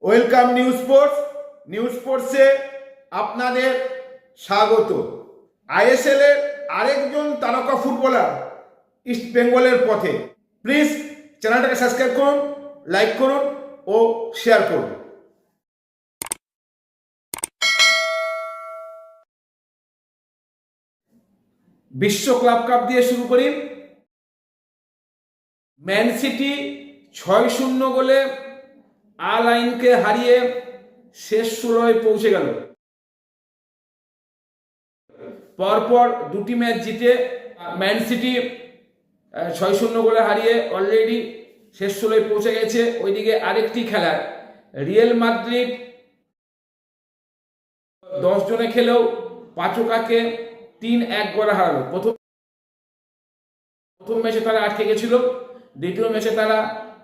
Welcome news স্পোর্টসে আপনাদের স্বাগত। ISL এর আরেকজন তারকা ফুটবলার ইস্ট বেঙ্গলের পথে। প্লিজ চ্যানেলটাকে সাবস্ক্রাইব করুন, লাইক করুন ও শেয়ার করুন। বিশ্ব ক্লাব কাপ দিয়ে শুরু করি। ম্যান সিটি 6-0 গোলে আল আইনকে হারিয়ে শেষ 16-য় পৌঁছে গেল। পরপর দুটি ম্যাচ জিতে ম্যান সিটি 6-0 গোলে হারিয়ে অলরেডি শেষ 16-য় পৌঁছে গেছে। ওইদিকে আরেকটি খেলায় রিয়েল মাদ্রিদ 10 জনে খেলেও পাচোকাকে 3-1 গোলে হারালো। প্রথম ম্যাচে তারা আটকে গেছিল, দ্বিতীয় ম্যাচে তারা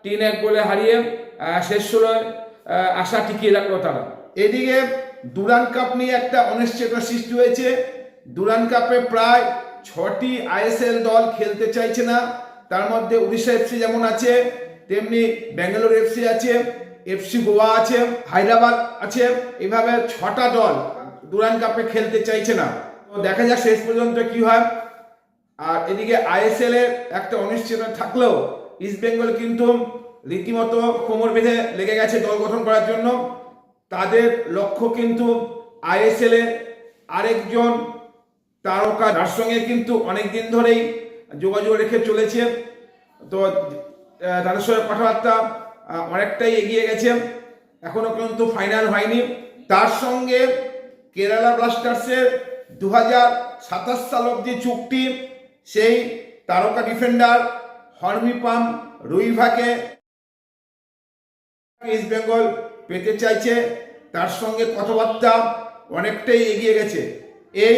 3-1 গোলে হারিয়ে শেষ 16-য় আশা টিকিয়ে রাখলো তারা। এদিকে ডুরান্ড কাপ নিয়ে একটা অনিশ্চয়তা সৃষ্টি হয়েছে। ডুরান্ড কাপে প্রায় 6টি আইএসএল দল খেলতে চাইছে না। তার মধ্যে উড়িষ্যা এফসি যেমন আছে, তেমনি ব্যাঙ্গালোর এফসি আছে, এফসি গোয়া আছে, হায়দ্রাবাদ আছে। এইভাবে 6টা দল ডুরান্ড কাপে খেলতে চাইছে না। তো দেখা যাক শেষ পর্যন্ত কি হয়। আর এদিকে আইএসএল এর একটা অনিশ্চয়তা থাকলেও ইস্ট বেঙ্গল কিন্তু রীতিমতো কোমর বেঁধে লেগে গেছে দল গঠন করার জন্য। তাদের লক্ষ্য কিন্তু আইএসএল এর আরেকজন তারকা, যার সঙ্গে কিন্তু অনেকদিন ধরেই যোগাযোগ রেখে চলেছে। তো তাদের সঙ্গে কথাবার্তা অনেকটাই এগিয়ে গেছে, এখনো কিন্তু ফাইনাল হয়নি। তার সঙ্গে কেরালা ব্লাস্টার্সের 2027 সাল অব্দি চুক্তি। সেই তারকা ডিফেন্ডার হর্মিপাম রুইভাকে ইস্ট বেঙ্গল পেতে চাইছে। তার সঙ্গে কথাবার্তা অনেকটাই এগিয়ে গেছে। এই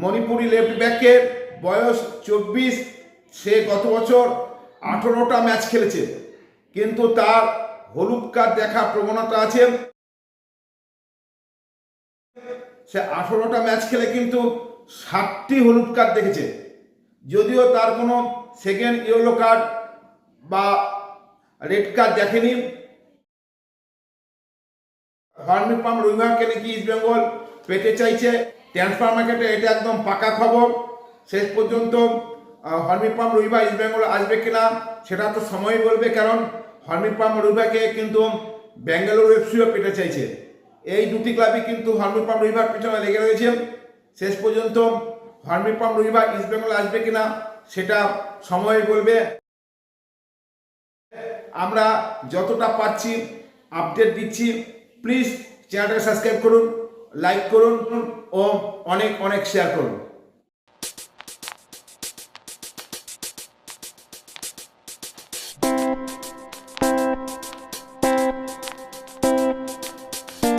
মণিপুরি লেফট ব্যাকের বয়স 24। সে গত বছর 18টা ম্যাচ খেলেছে, কিন্তু তার হলুদ কার্ড দেখা প্রবণতা আছে। সে 18টা ম্যাচ খেলে কিন্তু 7টি হলুদ কার্ড দেখেছে, যদিও তার কোনো সেকেন্ড ইয়েলো কার্ড বা রেড কার্ড দেখেনি। হর্মিপাম রুইভাকে নাকি ইস্ট বেঙ্গল পেতে চাইছে। ট্রান্সফার মার্কেটে এটা একদম পাকা খবর। শেষ পর্যন্ত হর্মিপাম রুইভা ইস্ট বেঙ্গল আসবে কিনা সেটা তো সময় বলবে, কারণ হর্মিপাম রুইভাকে কিন্তু ব্যাঙ্গালোর এফসিও পেতে চাইছে। এই দুটি ক্লাবই কিন্তু হর্মিপাম রুইভার পেছনে লেগে রয়েছে। শেষ পর্যন্ত হর্মিপাম রুইভা ইস্ট বেঙ্গল আসবে কিনা সেটা সময় বলবে। আমরা যতটা পাচ্ছি আপডেট দিচ্ছি। প্লিজ চ্যানেলটাকে সাবস্ক্রাইব করুন, লাইক করুন ও অনেক শেয়ার করুন।